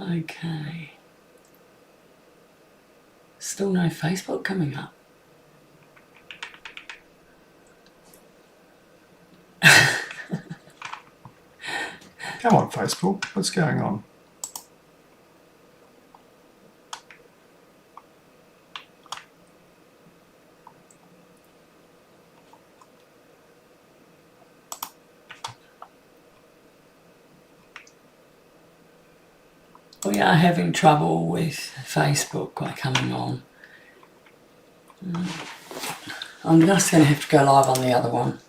Okay. Still no Facebook coming up. Come on, Facebook. What's going on? We are having trouble with Facebook coming on. I'm just going to have to go live on the other one.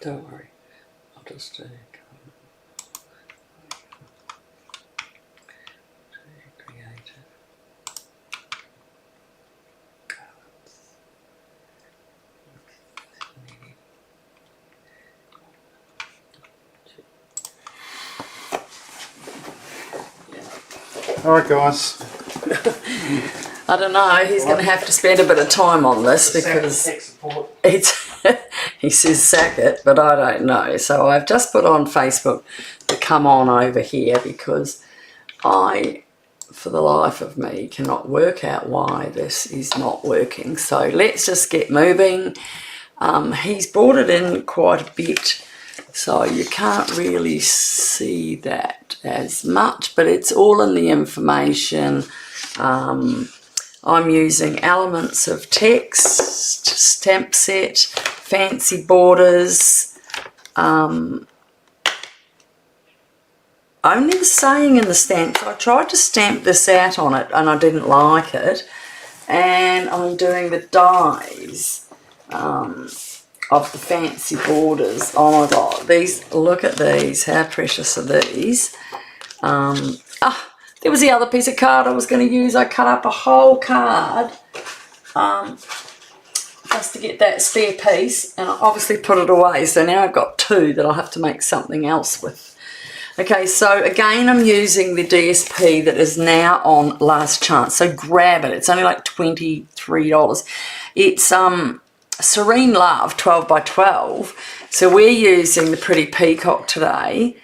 Don't worry, I'll just create it. Alright guys. I don't know, he's going to have to spend a bit of time on this because it's he says sack it, but I don't know. So I've just put on Facebook to come on over here because I, for the life of me, cannot work out why this is not working. So let's just get moving. He's brought it in quite a bit, so you can't really see that as much, but it's all in the information. I'm using Elements of Text, stamp set, fancy borders. Only the saying in the stamps. I tried to stamp this out on it and I didn't like it. And I'm doing the dies of the fancy borders. Oh my god, these, look at these, how precious are these. There was the other piece of card I was going to use. I cut up a whole card just to get that spare piece, and I obviously put it away. So now I've got two that I'll have to make something else with. Okay, so again I'm using the DSP that is now on last chance. So grab it. It's only like $23. It's Serene Love 12 by 12. So we're using the Pretty Peacock today.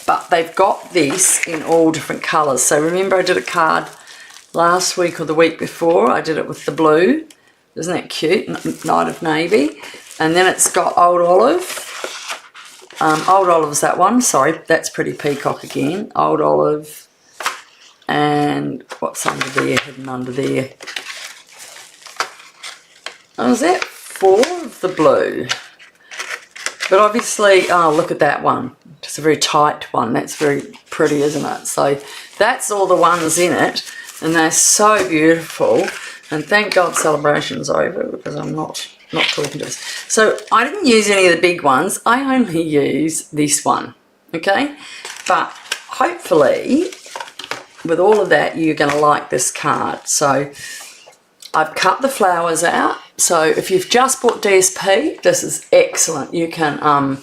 But they've got this in all different colours. So remember I did a card last week or the week before. I did it with the blue. Isn't that cute? Night of Navy. And then it's got Old Olive. Old Olive's that one. Sorry, that's Pretty Peacock again. Old Olive. And what's under there, hidden under there? Oh, is that 4 of the blue? But obviously, oh, look at that one. It's a very tight one. That's very pretty, isn't it? So that's all the ones in it. And they're so beautiful. And thank God celebration's over because I'm not talking to this. So I didn't use any of the big ones. I only use this one. Okay? But hopefully, with all of that, you're going to like this card. So I've cut the flowers out. So if you've just bought DSP, this is excellent. You can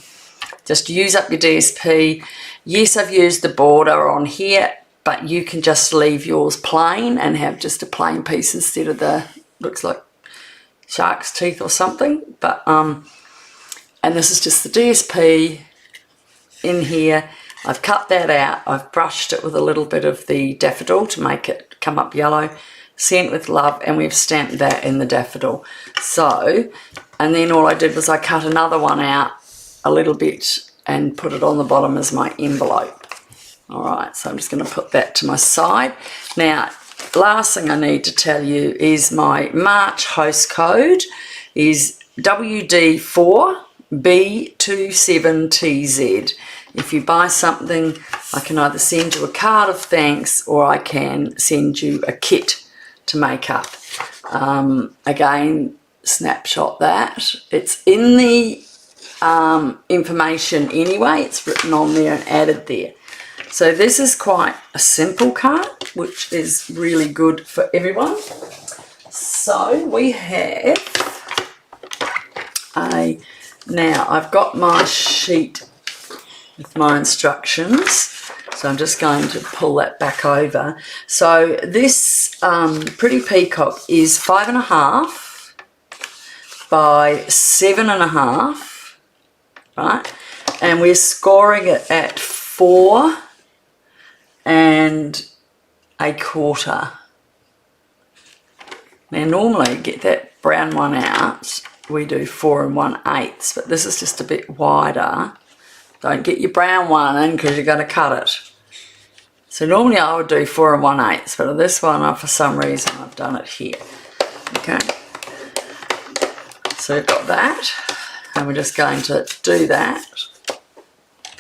just use up your DSP. Yes, I've used the border on here, but you can just leave yours plain and have just a plain piece instead of the, looks like shark's teeth or something. But and this is just the DSP in here. I've cut that out. I've brushed it with a little bit of the daffodil to make it come up yellow. Sent with love, and we've stamped that in the daffodil. So, and then all I did was I cut another one out a little bit and put it on the bottom as my envelope. Alright, so I'm just going to put that to my side. Now, last thing I need to tell you is my March host code is WD4B2YTZ. If you buy something, I can either send you a card of thanks or I can send you a kit to make up. Again, snapshot that. It's in the information anyway. It's written on there and added there. So this is quite a simple card, which is really good for everyone. So we have now I've got my sheet with my instructions. So I'm just going to pull that back over. So this Pretty Peacock is 5.5 by 7.5, right? And we're scoring it at 4 1/4. Now normally, get that brown one out, we do 4 1/8, but this is just a bit wider. Don't get your brown one in because you're going to cut it. So normally I would do 4 1/8, but on this one, for some reason, I've done it here. Okay. So we've got that, and we're just going to do that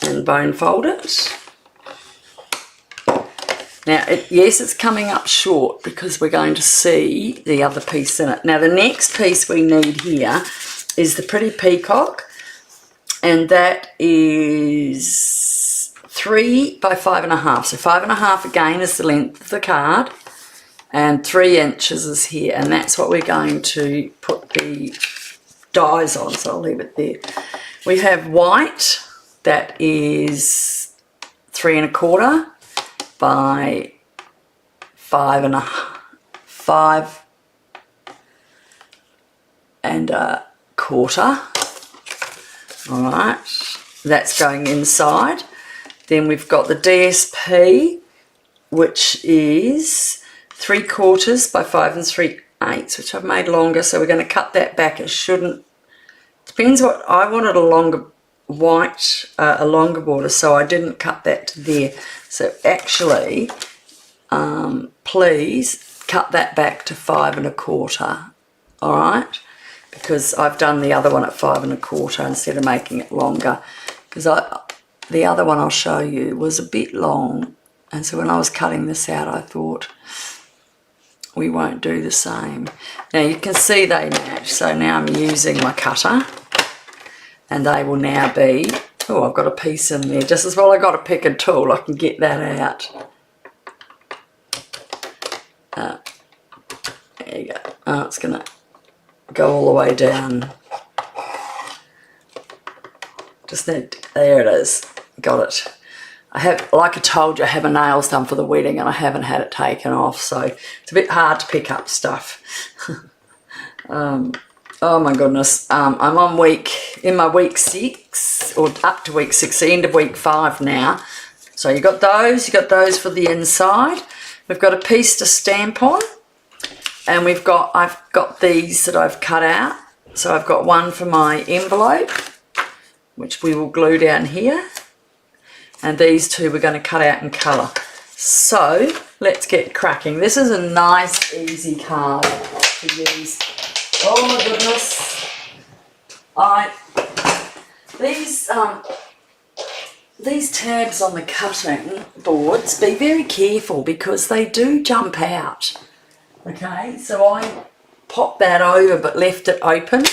and bone fold it. Now, yes, it's coming up short because we're going to see the other piece in it. Now, the next piece we need here is the Pretty Peacock, and that is 3 by 5.5. So 5.5 again is the length of the card, and 3 inches is here, and that's what we're going to put the dies on, so I'll leave it there. We have white, that is 3 1/4 by 5 1/4. All right, that's going inside. Then we've got the DSP, which is 3/4 by 5 3/8, which I've made longer, so we're going to cut that back. It shouldn't, depends what, I wanted a longer white, a longer border, so I didn't cut that to there. So actually, please cut that back to 5 1/4, all right? Because I've done the other one at 5 1/4 instead of making it longer. Because the other one I'll show you was a bit long, and so when I was cutting this out, I thought we won't do the same. Now you can see they match, so now I'm using my cutter, and they will now be, oh, I've got a piece in there. Just as well I got a pick and tool, I can get that out. There you go. Oh, it's going to go all the way down. Just need, there it is. Got it. I have, like I told you, I have my nails done for the wedding and I haven't had it taken off, so it's a bit hard to pick up stuff. Oh my goodness, I'm on in my week 6, or up to week 6, the end of week 5 now. So you got those for the inside. We've got a piece to stamp on, and I've got these that I've cut out. So I've got one for my envelope, which we will glue down here, and these two we're going to cut out in colour. So let's get cracking. This is a nice, easy card to use. Oh my goodness! These tabs on the cutting boards, be very careful because they do jump out. Okay, so I popped that over but left it open,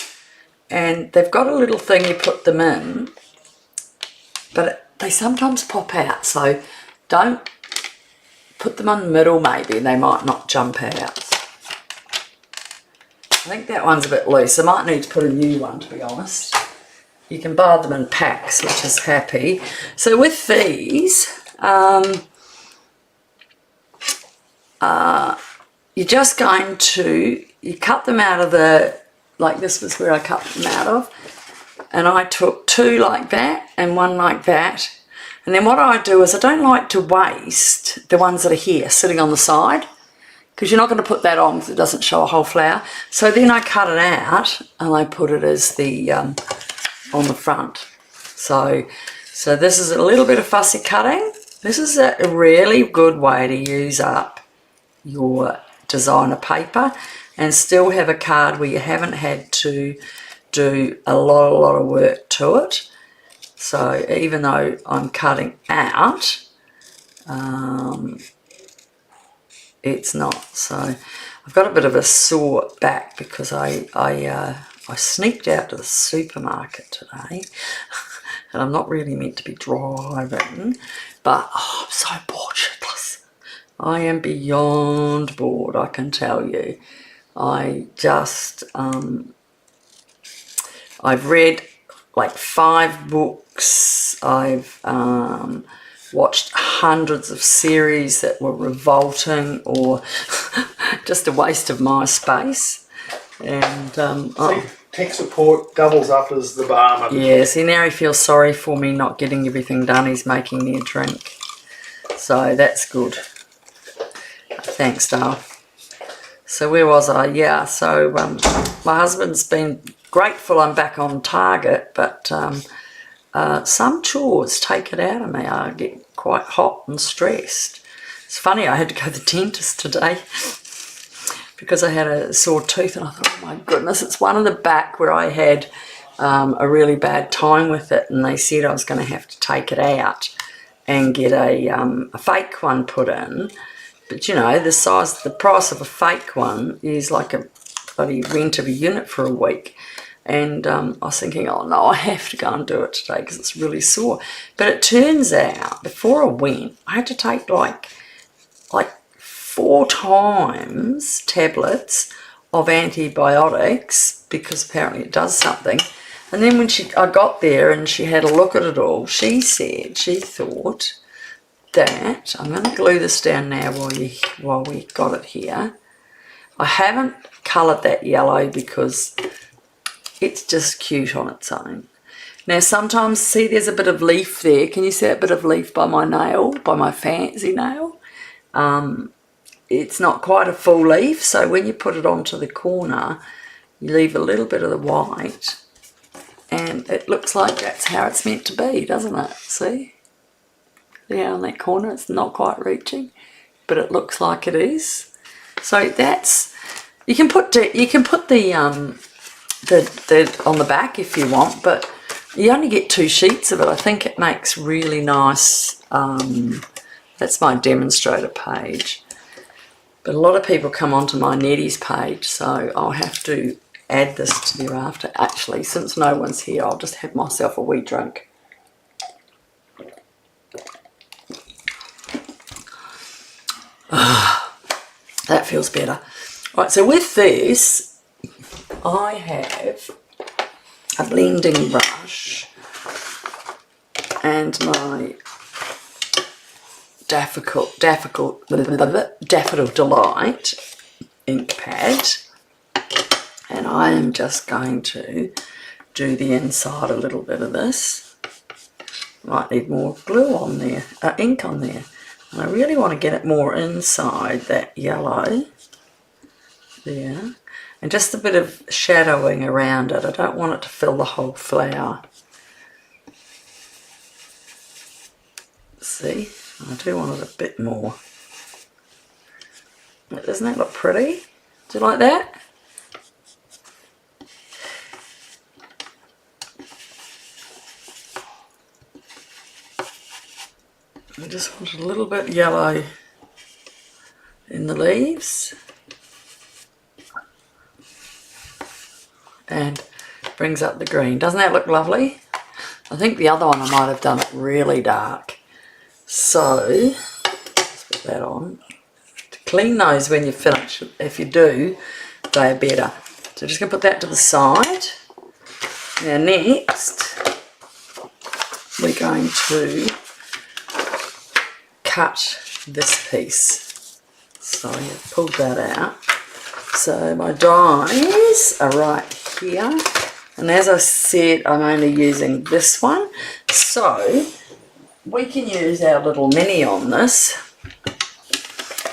and they've got a little thing you put them in, but they sometimes pop out, so don't put them on the middle maybe, and they might not jump out. I think that one's a bit loose. I might need to put a new one, to be honest. You can buy them in packs, which is happy. So with these, you're just going to, you cut them out of the, like this was where I cut them out of, and I took 2 like that and 1 like that. And then what I do is I don't like to waste the ones that are here sitting on the side, because you're not going to put that on because it doesn't show a whole flower. So then I cut it out and I put it as the on the front. So this is a little bit of fussy cutting. This is a really good way to use up your designer paper and still have a card where you haven't had to do a lot of work to it. So even though I'm cutting out, it's not. So I've got a bit of a sore back because I I sneaked out to the supermarket today, and I'm not really meant to be driving, but I'm so bored shitless. I am beyond bored, I can tell you. I just, I've read like 5 books. I've watched hundreds of series that were revolting or just a waste of my space. And tech support doubles up as the barman. yeah, see, now he feels sorry for me not getting everything done. He's making me a drink, so that's good. Thanks, Dale. So where was I? Yeah, so my husband's been grateful I'm back on target, but some chores take it out of me. I get quite hot and stressed. It's funny, I had to go to the dentist today because I had a sore tooth, and I thought, oh my goodness, it's one in the back where I had a really bad time with it, and they said I was going to have to take it out and get a fake one put in. But you know, the price of a fake one is like a bloody rent of a unit for a week. And I was thinking, oh no, I have to go and do it today because it's really sore. But it turns out, before I went, I had to take like 4 times tablets of antibiotics because apparently it does something. And then when I got there and she had a look at it all, she said she thought that, I'm going to glue this down now while we got it here. I haven't coloured that yellow because it's just cute on its own. Now sometimes, see, there's a bit of leaf there. Can you see that bit of leaf by my nail, by my fancy nail? It's not quite a full leaf, so when you put it onto the corner, you leave a little bit of the white, and it looks like that's how it's meant to be, doesn't it? See? Yeah, on that corner, it's not quite reaching, but it looks like it is. So that's, you can put the on the back if you want, but you only get 2 sheets of it. I think it makes really nice. That's my demonstrator page. But a lot of people come onto my Nette's page, so I'll have to add this to thereafter. Actually, since no one's here, I'll just have myself a wee drink. That feels better. Right, so with this, I have a blending brush and my Daffodil Delight ink pad, and I am just going to do the inside a little bit of this. Might need more glue on there, ink on there, and I really want to get it more inside that yellow there, and just a bit of shadowing around it. I don't want it to fill the whole flower. See? I do want it a bit more. Doesn't that look pretty? Do you like that? I just want a little bit yellow in the leaves. And brings up the green. Doesn't that look lovely? I think the other one I might have done it really dark. So, let's put that on. To clean those when you finish, if you do, they're better. So just going to put that to the side. Now next, we're going to cut this piece. So I've pulled that out. So my dies are right here. And as I said, I'm only using this one. So we can use our little mini on this.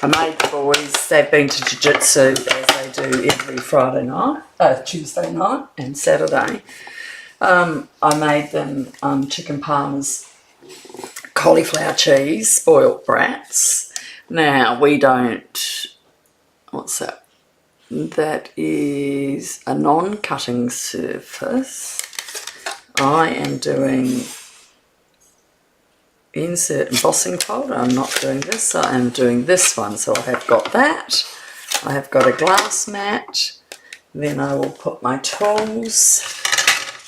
I made the boys, they've been to jiu-jitsu as they do every Friday night, Tuesday night and Saturday. I made them chicken parmas, cauliflower cheese, spoiled brats. Now we don't, what's that? That is a non-cutting surface. I am doing insert embossing folder. I'm not doing this, I am doing this one. So I have got that. I have got a glass mat, Then I will put my tools.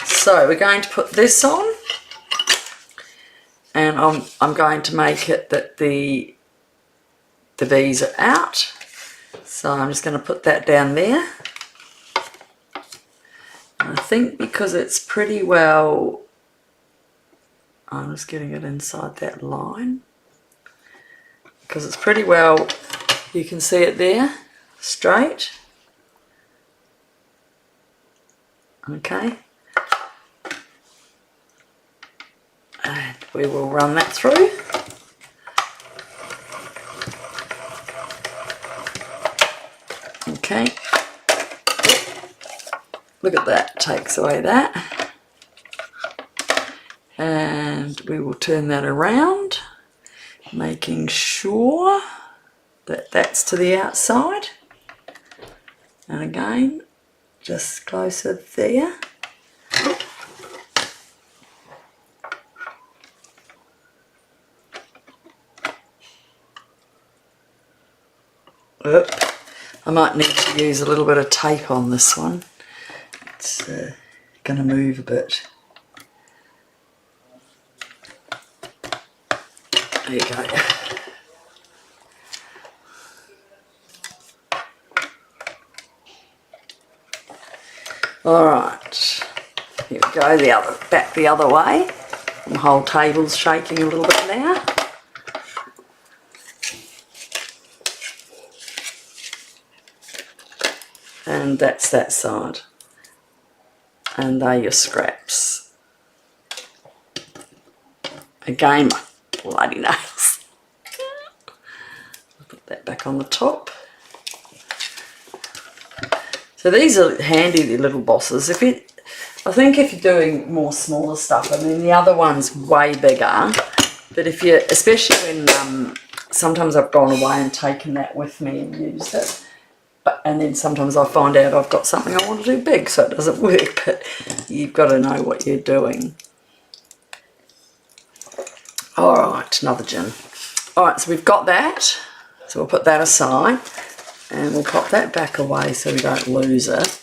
So we're going to put this on, and I'm going to make it that the bees are out. So I'm just going to put that down there. And I think because it's pretty well, I'm just getting it inside that line. Because it's pretty well, you can see it there, straight. Okay. And we will run that through. Okay. Look at that, takes away that. And we will turn that around, making sure that that's to the outside. And again, just closer there. Oop. I might need to use a little bit of tape on this one. It's going to move a bit. There you go. Alright, here we go, back the other way. The whole table's shaking a little bit now. And that's that side. And they're your scraps. Again, my bloody nails. I'll put that back on the top. So these are handy little bosses. I think if you're doing more smaller stuff, I mean the other one's way bigger, but if you, especially when sometimes I've gone away and taken that with me and used it, and then sometimes I find out I've got something I want to do big, so it doesn't work, but you've got to know what you're doing. Alright, another gin. Alright, so we've got that, so we'll put that aside. And we'll pop that back away so we don't lose it.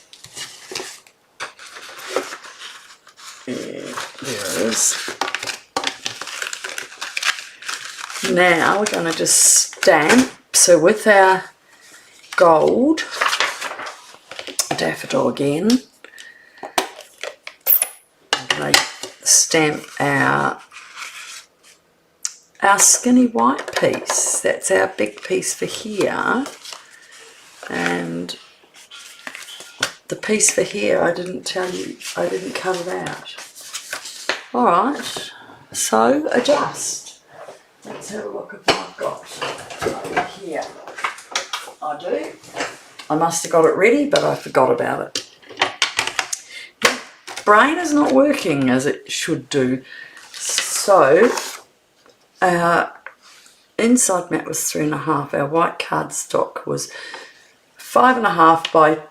There it is. Now we're going to just stamp. So with our gold daffodil again, I'm going to stamp our skinny white piece. That's our big piece for here. And the piece for here, I didn't tell you, I didn't cut it out. Alright, so adjust. Let's have a look at what I've got over here. I do. I must have got it ready, but I forgot about it. The brain is not working as it should do. So, our inside mat was 3.5, our white cardstock was 5.5 by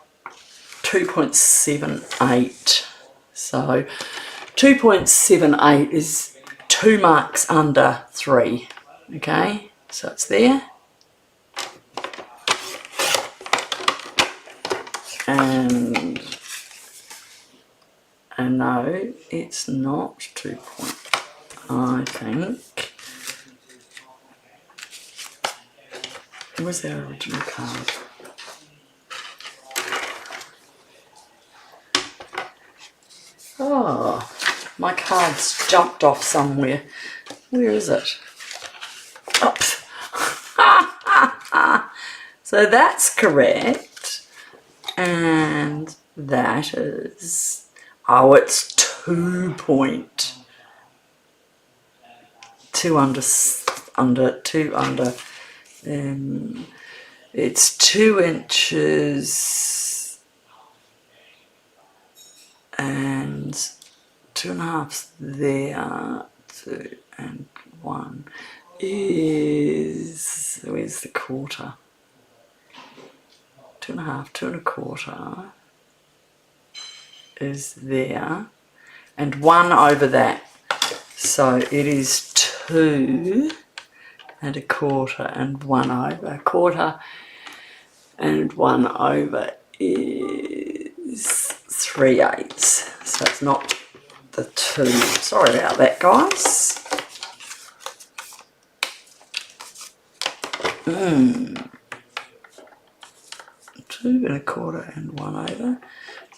2.78. So 2.78 is 2 marks under 3. Okay, so it's there. And no, it's not 2 point, I think. Where's our original card? Oh, my card's jumped off somewhere. Where is it? Oops. So that's correct. And that is, oh, it's 2 under, it's 2 inches and 2.5 there, 2 and 1 is, where's the quarter? 2.5, 2.25 is there, and 1 over that. So it is 2 1/4 and 1 over. 1/4 and 1 over is 3/8, so it's not the 2. Sorry about that, guys. 2 1/4 and 1/4.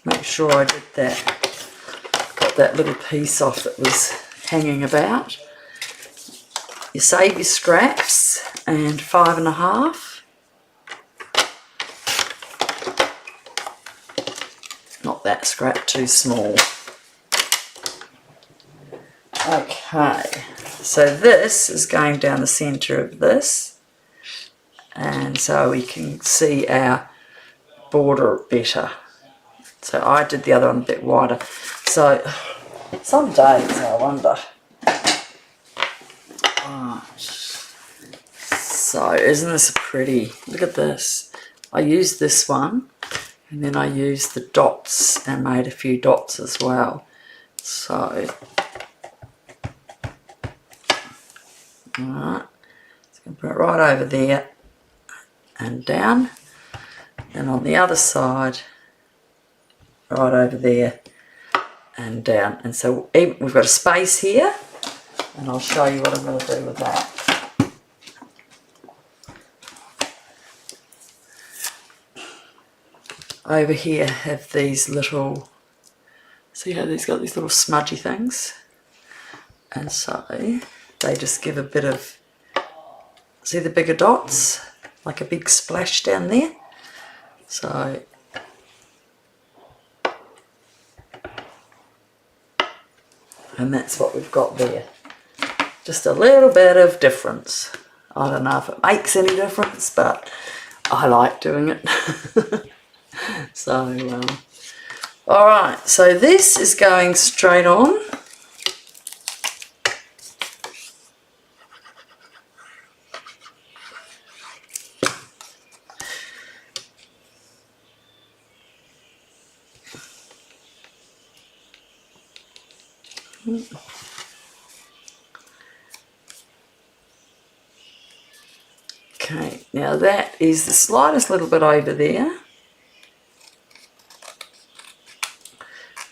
Make sure I did that. Got that little piece off that was hanging about. You save your scraps, and 5 1/2. Not that scrap, too small. Okay, so this is going down the centre of this, and so we can see our border better. So I did the other one a bit wider. So some days I wonder. Right. So isn't this pretty? Look at this. I used this one, and then I used the dots and made a few dots as well. So alright, so I'm going to put it right over there and down, and on the other side right over there and down. And so we've got a space here, and I'll show you what I'm going to do with that. Over here have these little, see how these got these little smudgy things, and so they just give a bit of, see the bigger dots, like a big splash down there. So and that's what we've got there. Just a little bit of difference. I don't know if it makes any difference, but I like doing it. So, alright, so this is going straight on. Okay, now that is the slightest little bit over there.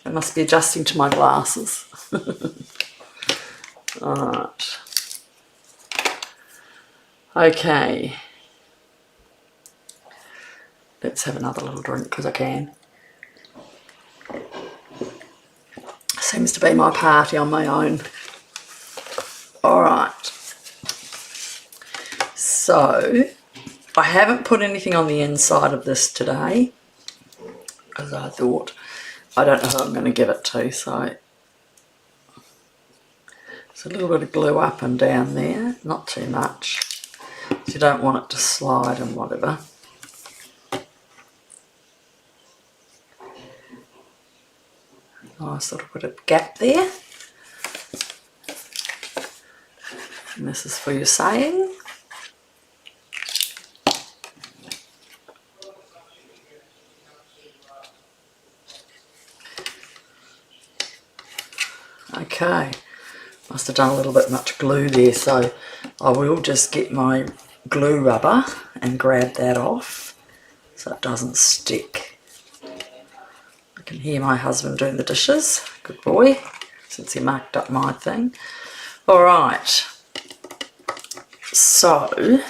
I must be adjusting to my glasses. Alright. Okay. Let's have another little drink because I can. Seems to be my party on my own. Alright. So, I haven't put anything on the inside of this today, as I thought. I don't know who I'm going to give it to, so it's a little bit of glue up and down there, not too much. So you don't want it to slide and whatever. Nice little bit of gap there. And this is for your saying. Okay, must have done a little bit much glue there, so I will just get my glue rubber and grab that off so it doesn't stick. I can hear my husband doing the dishes, good boy, since he marked up my thing. Alright, so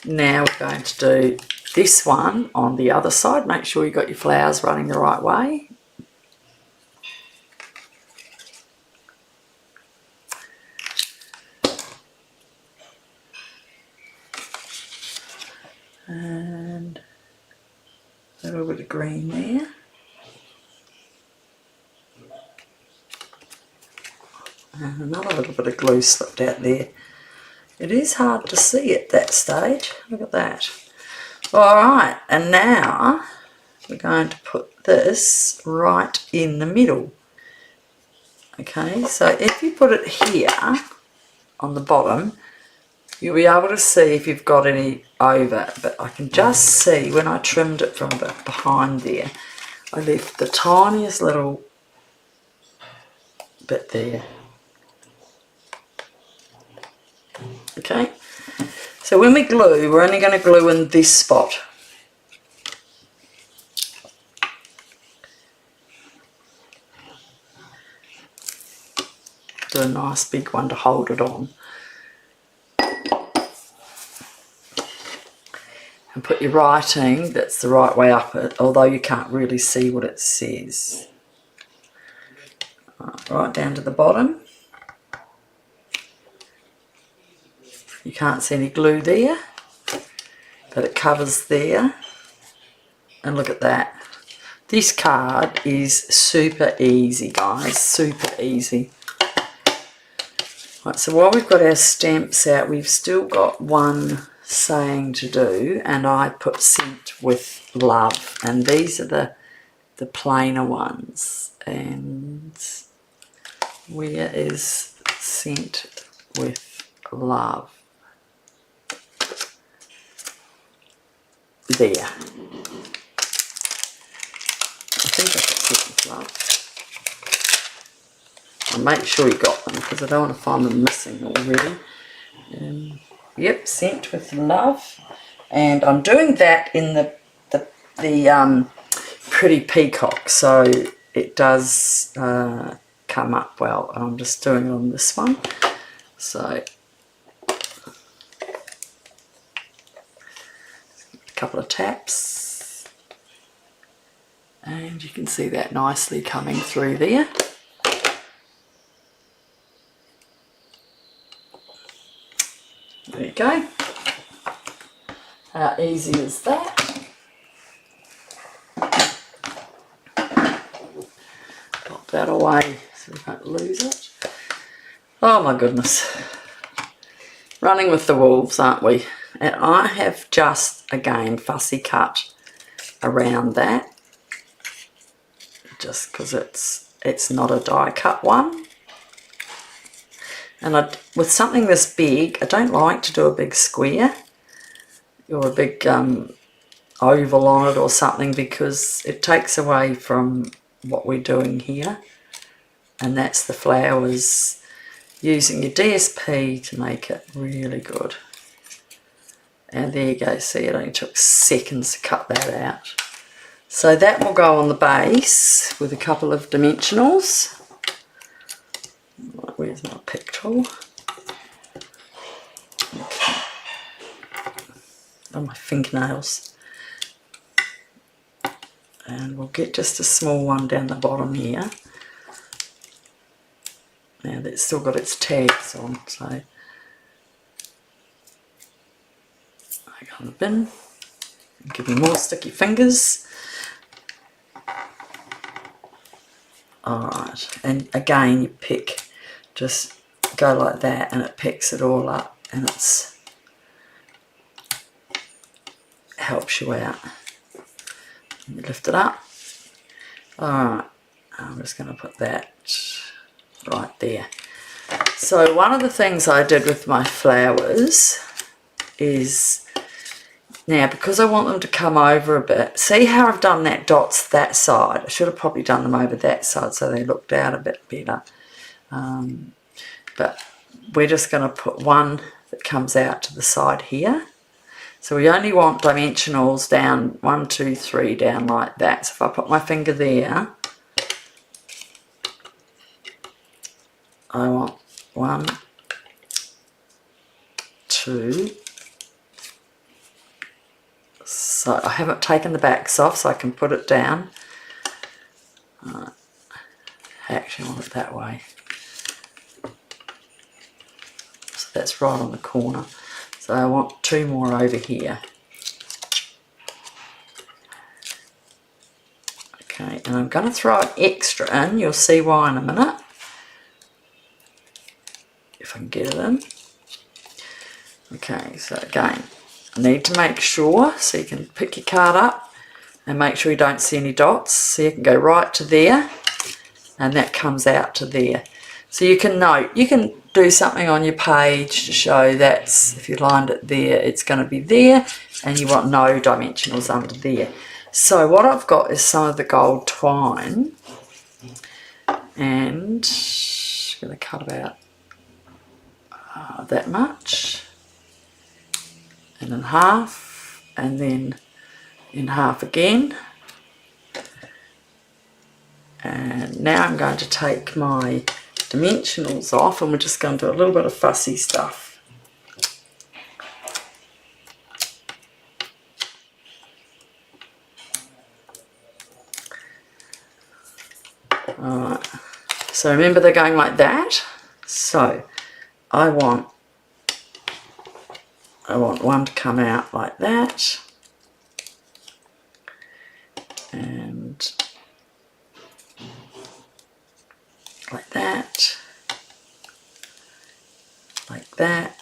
now we're going to do this one on the other side. Make sure you've got your flowers running the right way. And a little bit of green there. And another little bit of glue slipped out there. It is hard to see at that stage. Look at that. Alright, and now we're going to put this right in the middle. Okay, so if you put it here on the bottom, you'll be able to see if you've got any over, but I can just see when I trimmed it from behind there, I left the tiniest little bit there. Okay, so when we glue, we're only going to glue in this spot. do a nice big one to hold it on. And put your writing that's the right way up it, although you can't really see what it says. Right down to the bottom. You can't see any glue there, but it covers there. And look at that. This card is super easy, guys, super easy. Right, so while we've got our stamps out, we've still got one saying to do, and I put sent with love, and these are the plainer ones. And where is sent with love? There. I think I put sent with love. And make sure you got them, because I don't want to find them missing already. Yep, sent with love, and I'm doing that in the Pretty Peacock, so it does come up well. And I'm just doing it on this one, so a couple of taps, and you can see that nicely coming through there. There you go. How easy is that? Pop that away so we don't lose it. Oh my goodness. Running with the wolves, aren't we? And I have just, again, fussy cut around that. Just because it's not a die cut one. And with something this big, I don't like to do a big square or a big oval on it or something, because it takes away from what we're doing here. And that's the flowers, using your DSP to make it really good. And there you go, see, it only took seconds to cut that out. So that will go on the base with a couple of dimensionals. Where's my pick tool? Okay. On my fingernails. And we'll get just a small one down the bottom here. Now that's still got its tags on, so I go in the bin. Give me more sticky fingers. Alright, and again you pick, just go like that and it picks it all up, and it's helps you out. You lift it up. Alright, I'm just going to put that right there. So one of the things I did with my flowers is, now because I want them to come over a bit, see how I've done that dots that side? I should have probably done them over that side so they looked out a bit better. But we're just going to put one that comes out to the side here. So we only want dimensionals down 1, 2, 3 down like that. So if I put my finger there, I want 1, 2. So I haven't taken the backs off, so I can put it down. I actually want it that way. So that's right on the corner. So I want 2 more over here. Okay, and I'm going to throw an extra in. You'll see why in a minute. If I can get it in. Okay, so again, I need to make sure, so you can pick your card up and make sure you don't see any dots. So you can go right to there, and that comes out to there. So you can note, you can do something on your page to show that's, if you lined it there, it's going to be there, and you want no dimensionals under there. So what I've got is some of the gold twine, and I'm going to cut about that much, and in half, and then in half again. And now I'm going to take my dimensionals off, and we're just going to do a little bit of fussy stuff. Alright, so remember they're going like that. So I want one to come out like that, and like that, like that.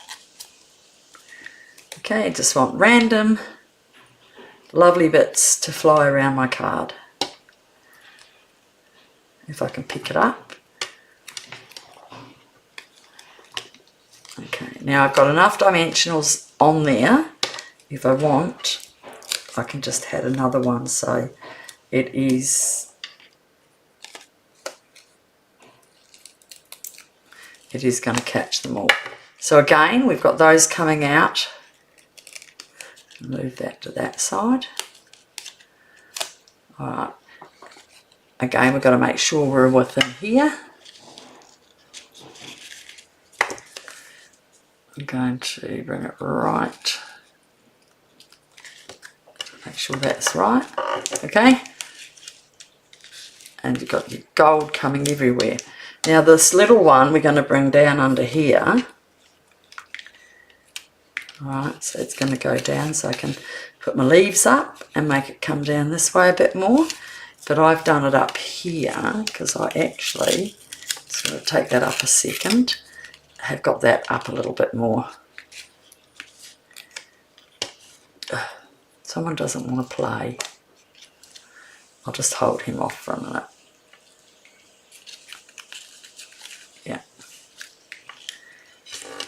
Okay, just want random lovely bits to fly around my card. If I can pick it up. Okay, now I've got enough dimensionals on there. If I want, I can just add another one, so it is going to catch them all. So again, we've got those coming out. Move that to that side. Alright. Again, we've got to make sure we're within here. I'm going to bring it right. Make sure that's right. Okay. And you've got your gold coming everywhere. Now this little one we're going to bring down under here. Alright, so it's going to go down, so I can put my leaves up and make it come down this way a bit more. But I've done it up here because I actually, just going to take that up a second, have got that up a little bit more. Someone doesn't want to play. I'll just hold him off for a minute. Yeah.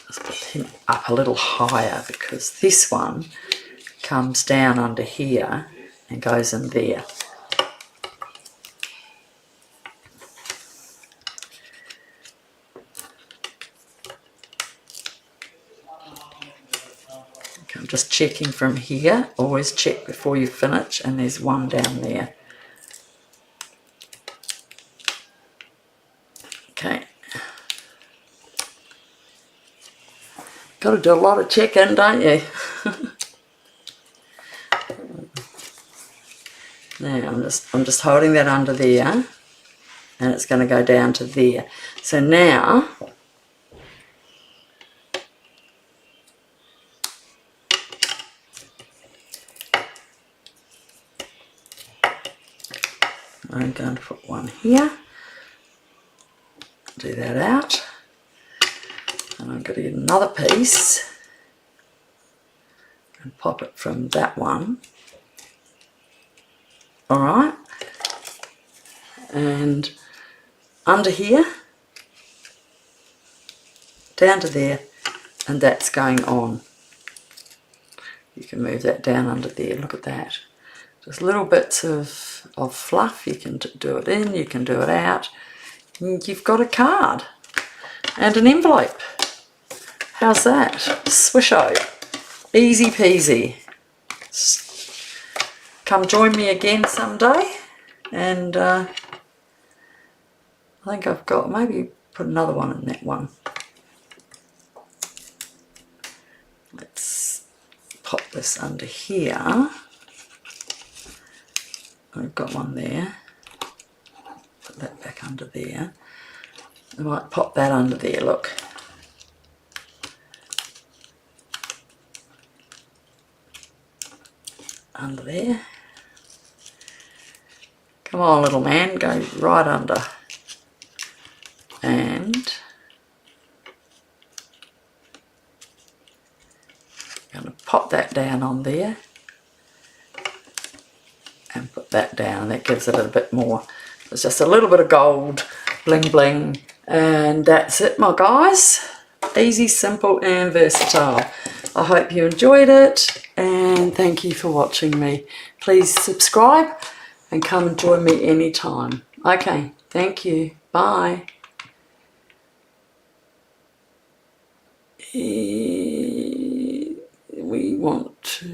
Let's put him up a little higher because this one comes down under here and goes in there. Okay, I'm just checking from here. Always check before you finish, and there's one down there. Okay. Got to do a lot of checking, don't you? Now I'm just holding that under there, and it's going to go down to there. So now I'm going to put one here. Do that out. And I'm going to get another piece and pop it from that one. Alright. And under here, down to there, and that's going on. You can move that down under there. Look at that. Just little bits of fluff. You can do it in, you can do it out. You've got a card and an envelope. How's that? Swisho. Easy peasy. Come join me again someday, and I think I've got, maybe put another one in that one. Let's pop this under here. I've got one there. Put that back under there. I might pop that under there, look. Under there. Come on, little man, go right under. And I'm going to pop that down on there and put that down. That gives it a bit more. It's just a little bit of gold bling bling, and that's it, my guys. Easy, simple and versatile. I hope you enjoyed it, and thank you for watching me. Please subscribe and come and join me anytime. Okay, thank you. Bye. We want to